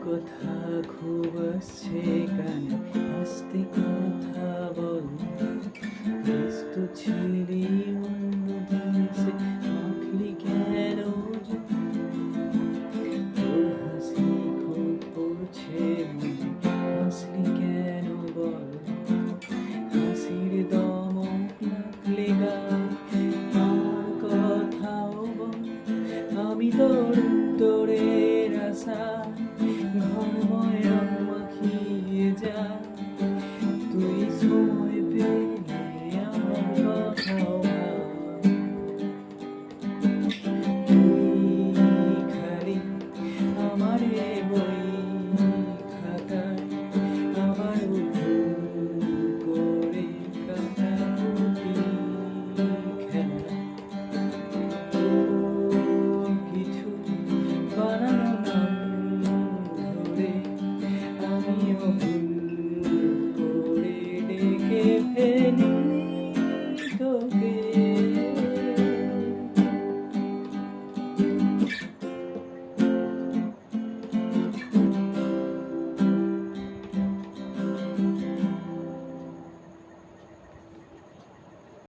কথা খুব আসছে কানে, আস্তে কথা বল। ব্যস্ত ছিলি অন্য দেশে, ভাবলি কেন যে তোর হাসি খুব পড়ছে মনে, হাসলি কেন বল। হাসির দমক লাগলে গায়ে, আমার কথাও বল। আমি তোর উত্তরের আশায় ঘরময় রং মাখিয়ে যায়। তুই সময় পেলে আমার কথাও ভাব। তুই খালি আমারে বই খাতায়, আবার ভুল করে কাটাকুটি খেলা। কিছু বানানো নাম ধরে আমিও